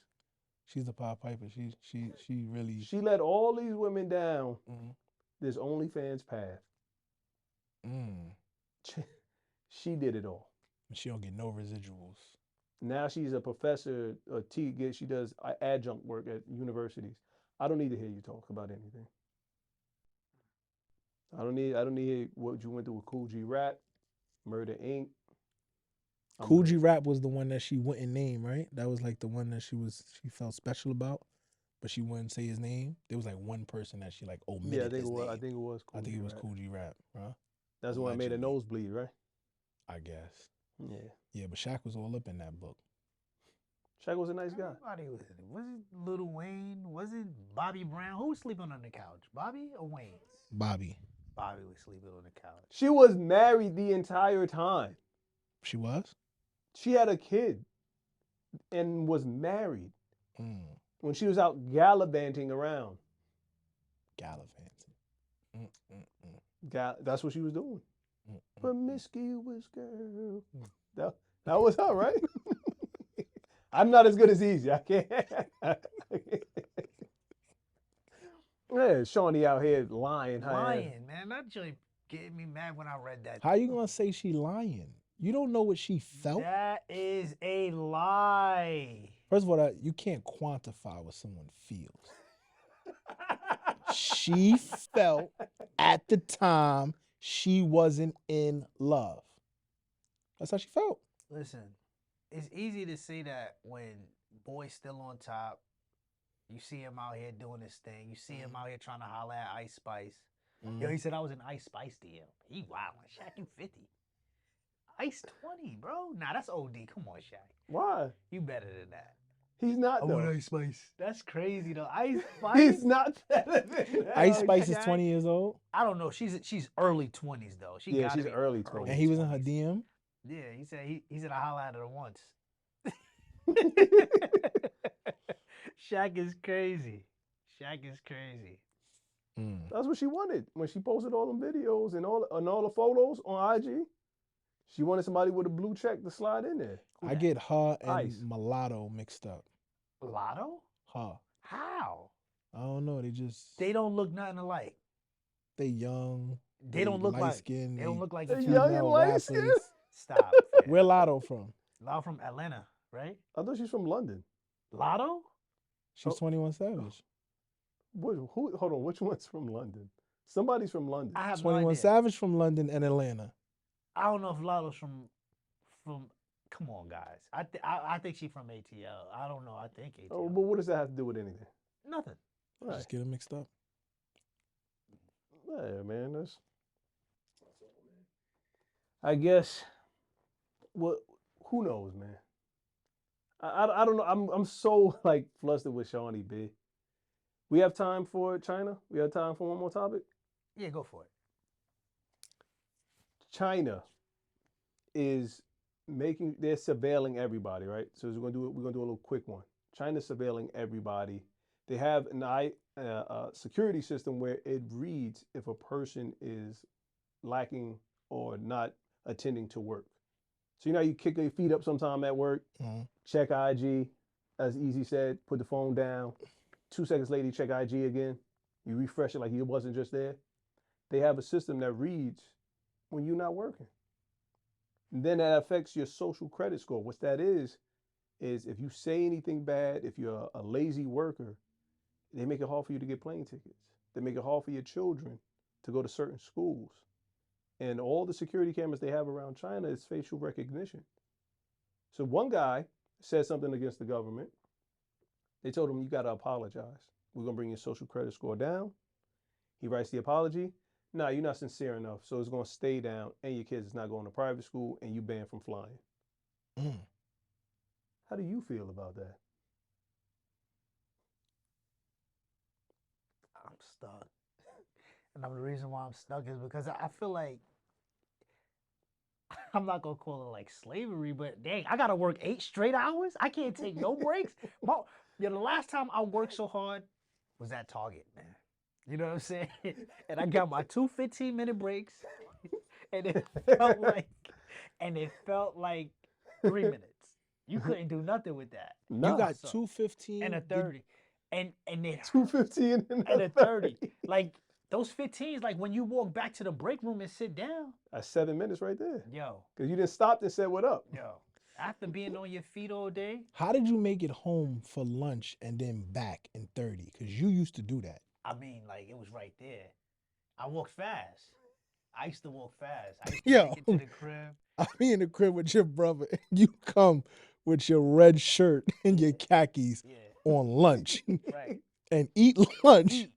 She's the Pied Piper. She really. She let all these women down this OnlyFans path. She did it all. She don't get no residuals. Now she's a professor. She does adjunct work at universities. I don't need to hear you talk about anything. I don't need to hear what you went through with Cool G Rap, Murder Inc. Cool G Rap was the one that she wouldn't name, right? That was like the one that she felt special about, but she wouldn't say his name. There was like one person that she like omitted his name. I think it was Cool I think it was Cool G Rap, huh? That's the one that made a nosebleed, right? I guess. Yeah. Yeah, but Shaq was all up in that book. Shaq was a nice guy. Everybody was it. Was it Lil Wayne? Was it Bobby Brown? Who was sleeping on the couch? Bobby or Wayne? Bobby. Bobby was sleeping on the couch. She was married the entire time. She was? She had a kid and was married when she was out gallivanting around. Gallivanting. That's what she was doing. Promiscuous girl. That was her, right? I'm not as good as Easy. I can't. Yeah, Shawnee out here lying. Lying, man. That joint getting me mad when I read that. How you gonna say she lying? You don't know what she felt? That is a lie. First of all, you can't quantify what someone feels. She felt at the time she wasn't in love. That's how she felt. Listen, it's easy to say that when boy's still on top. You see him out here doing his thing. You see him out here trying to holler at Ice Spice. Yo, he said I was in Ice Spice DM. He wildin'. Shaq, you 50. Ice 20, bro. Nah, that's OD. Come on, Shaq. Why? You better than that. He's not, though. Ice Spice. That's crazy, though. Ice Spice. He's not better than that. Ice Spice is 20 years old? I don't know. She's early 20s, though. She's early 20s. And he was in her DM? Yeah, he said I holler at her once. Shaq is crazy. Shaq is crazy. That's what she wanted when she posted all them videos and all the photos on IG. She wanted somebody with a blue check to slide in there. I get her and Mulatto mixed up. Mulatto? Her. How? I don't know. They don't look nothing alike. They young. They don't look like. Skin, they don't look like they each young other. and light skin. Stop. Where Lotto from? Lotto from Atlanta, right? I thought she's from London. Lotto? She's 21 Savage. Hold on, which one's from London? Somebody's from London. I have 21 no idea. Savage from London and Atlanta. I don't know if Lotto's from. Come on, guys. I think she's from ATL. I don't know. I think ATL. Oh, but what does that have to do with anything? Nothing. Right. Just get them mixed up. Yeah, man. That's. I guess. What? Who knows, man? I don't know. I'm so like flustered with Shawnee B. We have time for China? We have time for one more topic? Yeah, go for it. China is they're surveilling everybody, right? So we're gonna do a little quick one. China's surveilling everybody. They have a security system where it reads if a person is lacking or not attending to work. So you know you kick your feet up sometime at work, check IG, as Easy said, put the phone down. 2 seconds later, you check IG again. You refresh it like it wasn't just there. They have a system that reads when you're not working. And then that affects your social credit score. What that is if you say anything bad, if you're a lazy worker, they make it hard for you to get plane tickets. They make it hard for your children to go to certain schools. And all the security cameras they have around China is facial recognition. So one guy said something against the government. They told him, you got to apologize. We're going to bring your social credit score down. He writes the apology. No, you're not sincere enough. So it's going to stay down and your kids is not going to private school and you banned from flying. How do you feel about that? I'm stuck. And the reason why I'm stuck is because I feel like I'm not gonna call it like slavery, but dang, I gotta work 8 straight hours. I can't take no breaks. The last time I worked so hard was at Target, man. You know what I'm saying? And I got my 2 15-minute breaks, and it felt like, and it felt like 3 minutes. You couldn't do nothing with that. Nah. You got So- 2:15 And a 30, and then 2:15 and a 30. Like those 15s, like when you walk back to the break room and sit down, That's 7 minutes right there. yo, Because you didn't stop and said, what up? yo. After being on your feet all day, How did you make it home for lunch and then back in 30? Because you used to do that. I mean, like it was right there. I walked fast. I used to walk fast. I used to Yo. make it to the crib. I be in the crib with your brother, and you come with your red shirt and your khakis Yeah, on lunch right. and eat lunch Eat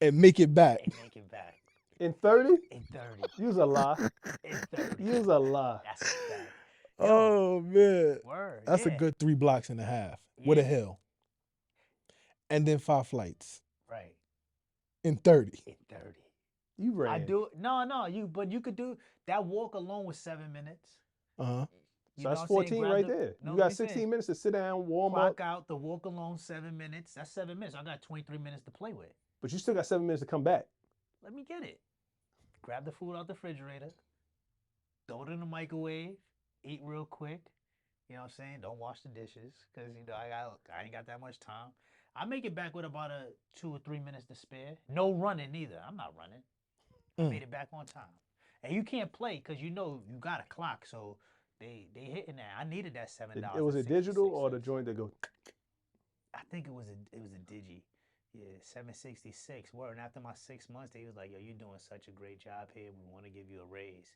and make it back. and make it back In 30? in 30. You's a lie. In 30. You's a lie. That's a fact. Yo, Oh man, word. that's yeah. a good 3 blocks and a half with a Yeah. hill, and then 5 flights Right. in 30. In 30. You ran. I do no, but you could do that walk alone was 7 minutes. Uh huh. You So know that's what I'm saying? 14 Grab right the- there. no, You let got me finish. 16 minutes to sit down, warm Clock up, out, the walk alone 7 minutes. That's 7 minutes. I got 23 minutes to play with. but you still got 7 minutes to come back. Let me get it. Grab the food out the refrigerator, throw it in the microwave, eat real quick. You know what I'm saying? Don't wash the dishes because I ain't got that much time. I make it back with about 2 or 3 minutes to spare. No running either. I'm not running. I made it back on time. And you can't play because you got a clock, so they hitting that. I needed that $7. It was a digital or the joint that go. I think it was a digi. Yeah, 766. Word. And after my 6 months, they was like, yo, you're doing such a great job here. We want to give you a raise.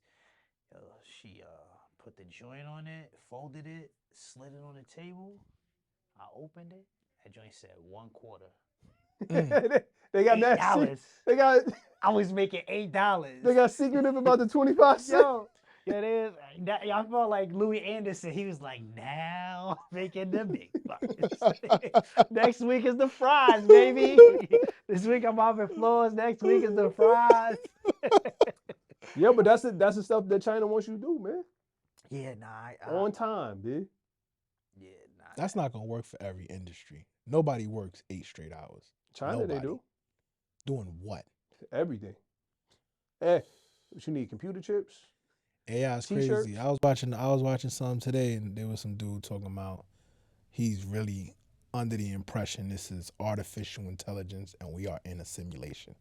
Yo, she put the joint on it, folded it, slid it on the table. I opened it. That joint said 1/4. They got that. $8. They got. I was making $8. They got secretive about the 25 cents. Yo, it is. I felt like Louis Anderson. He was like, now making the big bucks. Next week is the fries, baby. This week I'm mopping floors. Next week is the fries. Yeah, but that's the stuff that China wants you to do, man. Yeah, nah. On time, dude. Yeah, nah. That's not gonna work for every industry. Nobody works 8 straight hours. China, Nobody. they do Doing what? everything. But you need computer chips. AI is T-shirts? crazy. I was watching some today, and there was some dude talking about he's really under the impression this is artificial intelligence and we are in a simulation.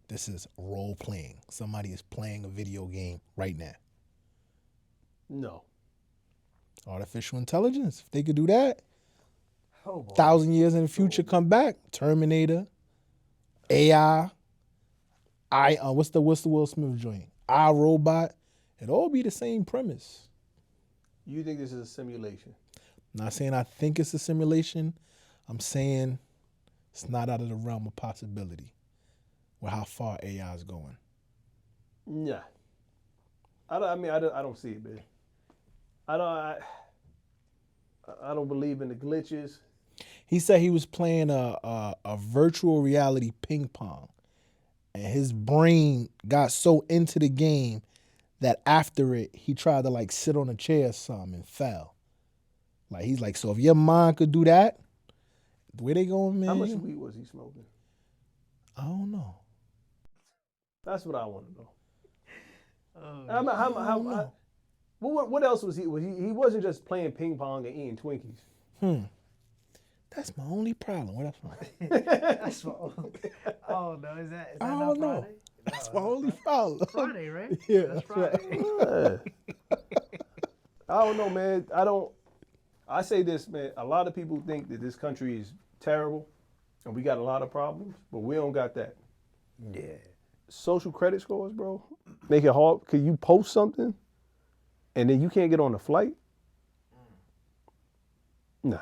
This is role playing. Somebody is playing a video game right now. No. Artificial intelligence. If they could do that, Oh, boy. 1,000 years in the future, come back. Terminator, AI, what's the Will Smith joint? iRobot. It'd all be the same premise. You think this is a simulation? I'm not saying I think it's a simulation. I'm saying it's not out of the realm of possibility with how far AI is going. Nah. I don't see it, man. I don't believe in the glitches. He said he was playing a virtual reality ping pong, and his brain got so into the game that after it, he tried to like sit on a chair or something and fell. Like he's like, so if your mind could do that, where they going, man? How much weed was he smoking? I don't know. That's what I want to know. Oh, What else was he? He wasn't just playing ping pong and eating Twinkies. That's my only problem. What else? that's my Oh, no, is that I not don't know. Friday? That's No, my only problem. Friday, right? Yeah, That's that's right. Friday. I don't know, man. I say this, man. A lot of people think that this country is terrible and we got a lot of problems, but we don't got that. Yeah. Social credit scores, bro, make it hard. Could you post something and then you can't get on the flight? Nah.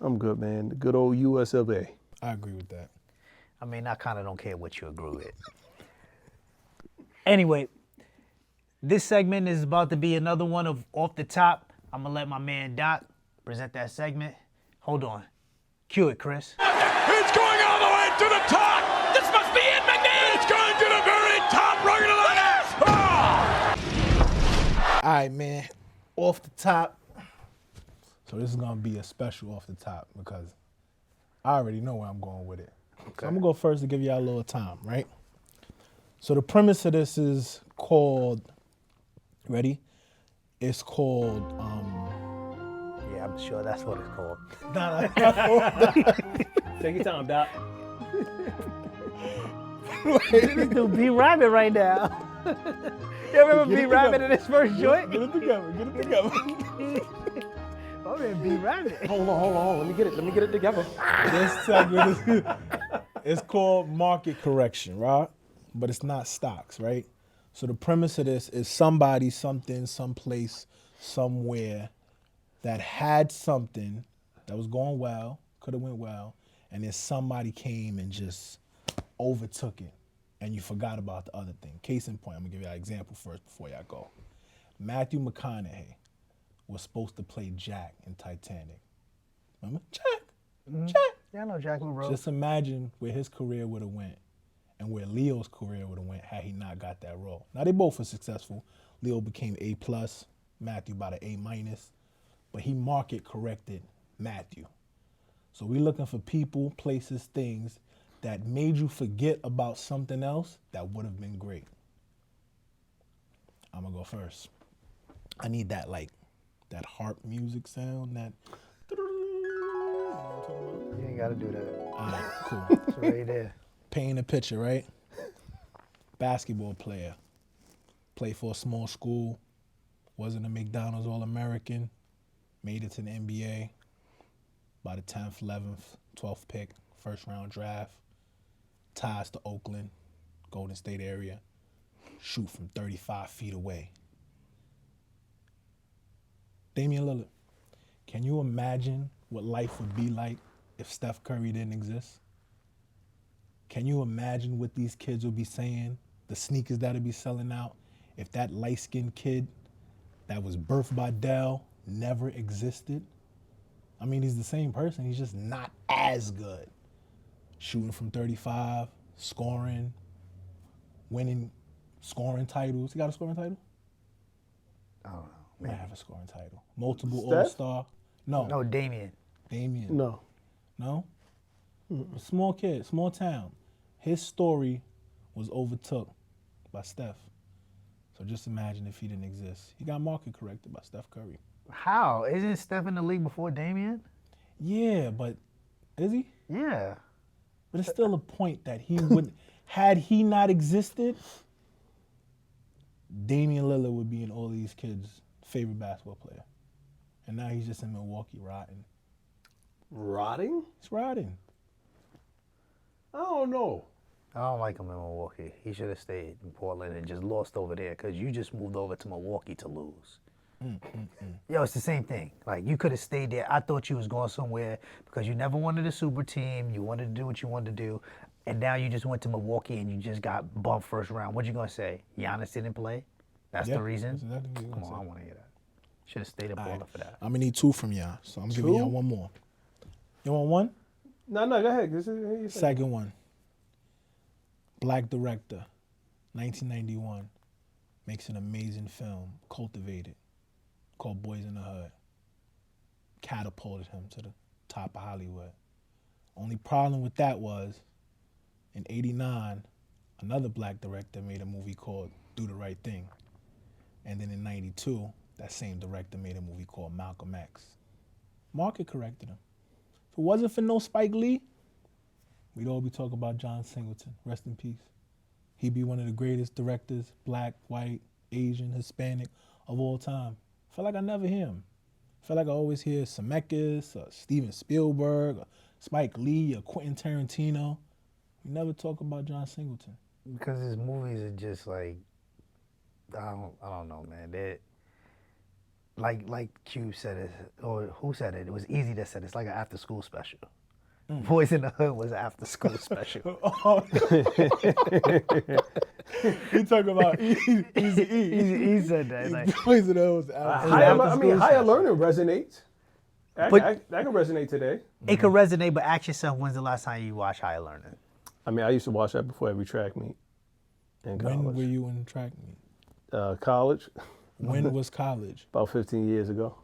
I'm good, man. The good old US of A. I agree with that. I mean, I kind of don't care what you agree with. Anyway, this segment is about to be another one of Off the Top. I'm going to let my man Doc present that segment. Hold on. Cue it, Chris. It's going all the way to the top. This must be it, McNeil. It's going to the very top rung of the ladder. Oh! All right, man. Off the top. So this is gonna be a special off the top because I already know where I'm going with it. Okay. So I'm gonna go first to give y'all a little time, right? So the premise of this is called, ready? It's called, Yeah, I'm sure that's what it's called. Take your time, Doc. This dude B Rabbit right now. You remember B Rabbit in his first joint? Get it together, get it together. Oh man, B Rabbit. Hold on. Let me get it together. This segment is it's called market correction, right? But it's not stocks, right? So the premise of this is somebody, something, someplace, somewhere that had something that was going well, could have went well, and then somebody came and just overtook it, and you forgot about the other thing. Case in point, I'm gonna give you an example first before y'all go. Matthew McConaughey was supposed to play Jack in Titanic. Remember? Jack. Yeah, I know Jack LaRoe. Just imagine where his career would have went and where Leo's career would have went had he not got that role. Now, they both were successful. Leo became A+, Matthew about an A-, but he market corrected Matthew. So we're looking for people, places, things that made you forget about something else that would have been great. I'm gonna go first. I need that that harp music sound, that. You ain't gotta do that. All right, cool. It's right there. Paint a picture, right? Basketball player. Played for a small school. Wasn't a McDonald's All-American. Made it to the NBA. By the 10th, 11th, 12th pick, first round draft. Ties to Oakland, Golden State area. Shoot from 35 feet away. Damian Lillard. Can you imagine what life would be like if Steph Curry didn't exist? Can you imagine what these kids would be saying, the sneakers that would be selling out, if that light-skinned kid that was birthed by Dell never existed? I mean, he's the same person. He's just not as good. Shooting from 35, scoring, winning, scoring titles. He got a scoring title? I don't know. Might have a scoring title. Multiple Steph? All-Star. No. No, Damien. Damian. No. No? A small kid, small town. His story was overtook by Steph. So just imagine if he didn't exist. He got market corrected by Steph Curry. How? Isn't Steph in the league before Damien? Yeah, but is he? Yeah. But it's still a point that he would, had he not existed, Damian Lillard would be in all these kids' favorite basketball player. And now he's just in Milwaukee rotting. Rotting? He's rotting. I don't know. I don't like him in Milwaukee. He should have stayed in Portland and just lost over there because you just moved over to Milwaukee to lose. Yo, it's the same thing. Like, you could have stayed there. I thought you was going somewhere because you never wanted a super team. You wanted to do what you wanted to do. And now you just went to Milwaukee and you just got bumped first round. What you going to say? Giannis didn't play? That's the reason? That's exactly what Come he's on, gonna I say. want to hear that. Should have stayed in Portland for that. I'm going to need 2 from y'all, so I'm giving y'all 1 more. You want 1? No, go ahead. This is Second one. Black director, 1991, makes an amazing film, Cultivated, called Boys in the Hood. Catapulted him to the top of Hollywood. Only problem with that was, in '89, another black director made a movie called Do the Right Thing. And then in '92, that same director made a movie called Malcolm X. Market corrected him. If it wasn't for no Spike Lee, we'd all be talking about John Singleton. Rest in peace. He'd be one of the greatest directors, black, white, Asian, Hispanic, of all time. Felt like I never hear him. Felt like I always hear Zemeckis, or Steven Spielberg, or Spike Lee, or Quentin Tarantino. We never talk about John Singleton. Because his movies are just like, I don't know, man. They're, like Q said it, or who said it? It was Easy that said it. It's like an after-school special. Boys in the Hood was an after-school special. You talking about Easy E. He said that. Like, Boys in the Hood was higher learning resonates. That can resonate today. It could resonate, but ask yourself, when's the last time you watched Higher Learning? I mean, I used to watch that before every track meet in college. When were you in track meet? College, When was college? about 15 years ago.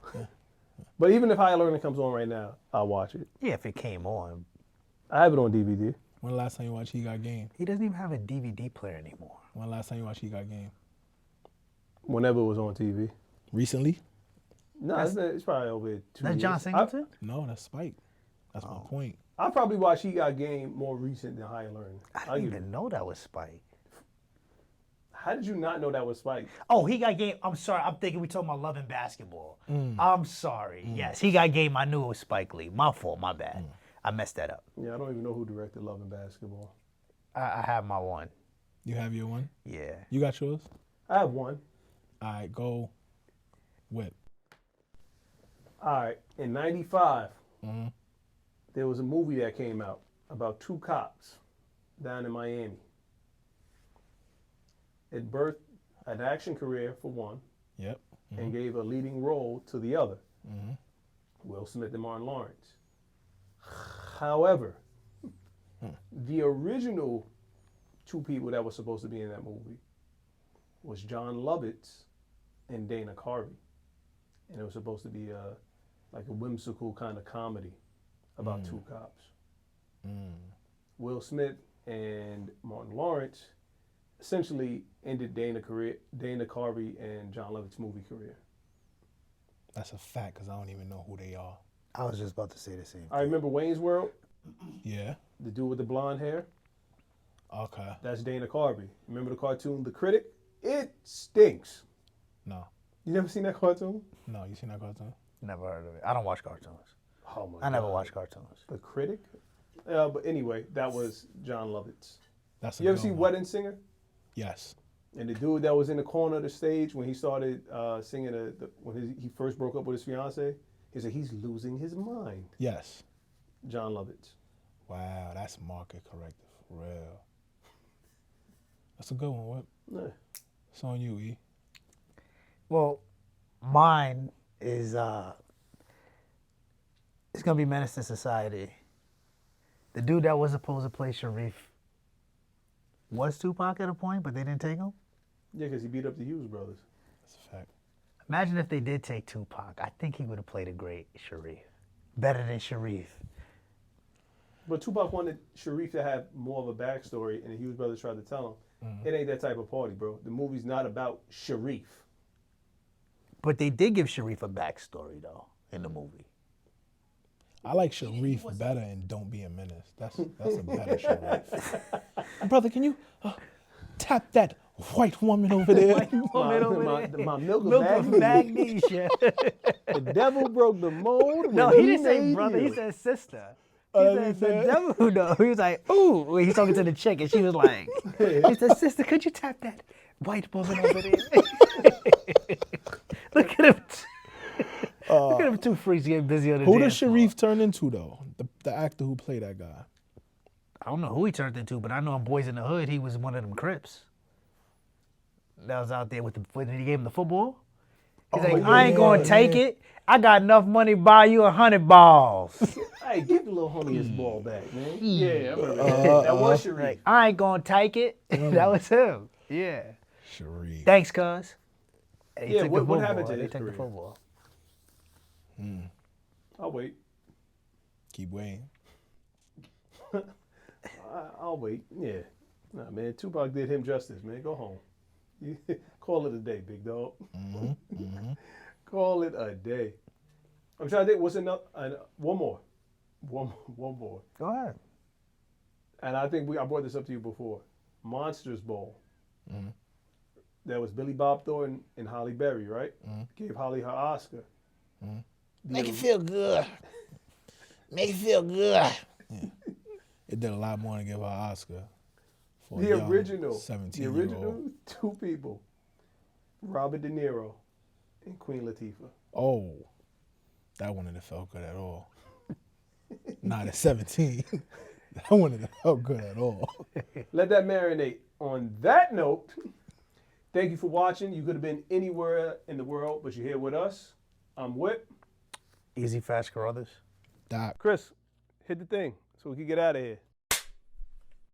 But even if Higher Learning comes on right now, I'll watch it. Yeah, if it came on. I have it on DVD. When the last time you watched He Got Game? He doesn't even have a DVD player anymore. When the last time you watched He Got Game? Whenever it was on TV. Recently? No, it's probably over 2 years. That's John Singleton? No, that's Spike. That's my point. I probably watched He Got Game more recent than Higher Learning. I didn't even know that was Spike. How did you not know that was Spike? Oh, He Got Game. I'm sorry. I'm thinking we talking about Love and Basketball. I'm sorry. Yes, He Got Game. I knew it was Spike Lee. My fault. My bad. I messed that up. Yeah, I don't even know who directed Love and Basketball. I have my one. You have your one? Yeah. You got yours? I have one. All right, go. Whip. All right, in '95, there was a movie that came out about two cops down in Miami. It birthed an action career for one Yep. and gave a leading role to the other, Will Smith and Martin Lawrence. However, the original two people that were supposed to be in that movie was John Lovitz and Dana Carvey. And it was supposed to be like a whimsical kind of comedy about two cops. Will Smith and Martin Lawrence essentially ended Dana Carvey and John Lovitz's movie career. That's a fact because I don't even know who they are. I was just about to say the same. I remember Wayne's World, Yeah. the dude with the blonde hair. Okay. That's Dana Carvey. Remember the cartoon The Critic? It stinks. No. You never seen that cartoon? No, you seen that cartoon? Never heard of it. I don't watch cartoons. Oh my I never God. watch cartoons. The Critic? But anyway, that was John Lovitz. That's a You ever good see one. Wedding Singer? Yes. And the dude that was in the corner of the stage when he started singing, when he first broke up with his fiance, he said he's losing his mind. Yes. John Lovitz. Wow, that's market corrected for real. That's a good one, Whip. Yeah. It's on you, E. Well, mine is it's gonna be Menace to Society. The dude that was supposed to play Sharif was Tupac at a point, but they didn't take him. Yeah, because he beat up the Hughes brothers. That's a fact. Imagine if they did take Tupac. I think he would have played a great Sharif. Better than Sharif. But Tupac wanted Sharif to have more of a backstory, and the Hughes brothers tried to tell him, it ain't that type of party, bro. The movie's not about Sharif. But they did give Sharif a backstory, though, in the movie. I like Sharif better in Don't Be a Menace. That's a better Sharif. Brother, can you tap that white woman over there? My milk Milk of of magnesia. magnesia. The devil broke the mold. No, when he didn't say made brother. you. He said sister. Oh, He that's said what the he said? devil. No, he was like, ooh. When he's talking to the chick, and she was like, he said, sister, could you tap that white woman over there? Look at him. Look at him, two freaks getting busy on the Who dance does floor. Sharif turn into, though? The actor who played that guy. I don't know who he turned into, but I know in Boys in the Hood, he was one of them Crips. That was out there with when he gave him the football. He's like, I ain't gonna take it. I got enough money to buy you 100 balls. Hey, give the little homie his ball back, man. Yeah, I remember that. That was Sharif. Like, I ain't gonna take it. That was him. Yeah. Sharif. Thanks, cuz. And he Yeah, took what the happened football. to They his took the career? football. I'll wait. Keep waiting. I'll wait. Yeah. Nah, man. Tupac did him justice, man. Go home. Call it a day, big dog. Call it a day. I'm trying to think. What's enough? One more. One more. Go ahead. And I think I brought this up to you before. Monsters Ball. That was Billy Bob Thornton and Holly Berry, right? Gave Holly her Oscar. Make it feel good. Make it feel good. It did a lot more to give her an Oscar. For The a young original 17-year-old. two people, Robert De Niro and Queen Latifah. Oh, that wouldn't have felt good at all. Not at 17. That wouldn't have felt good at all. Let that marinate. On that note, thank you for watching. You could have been anywhere in the world, but you're here with us. I'm Whip. Easy Fast Carruthers. Doc. Chris, hit the thing so we can get out of here.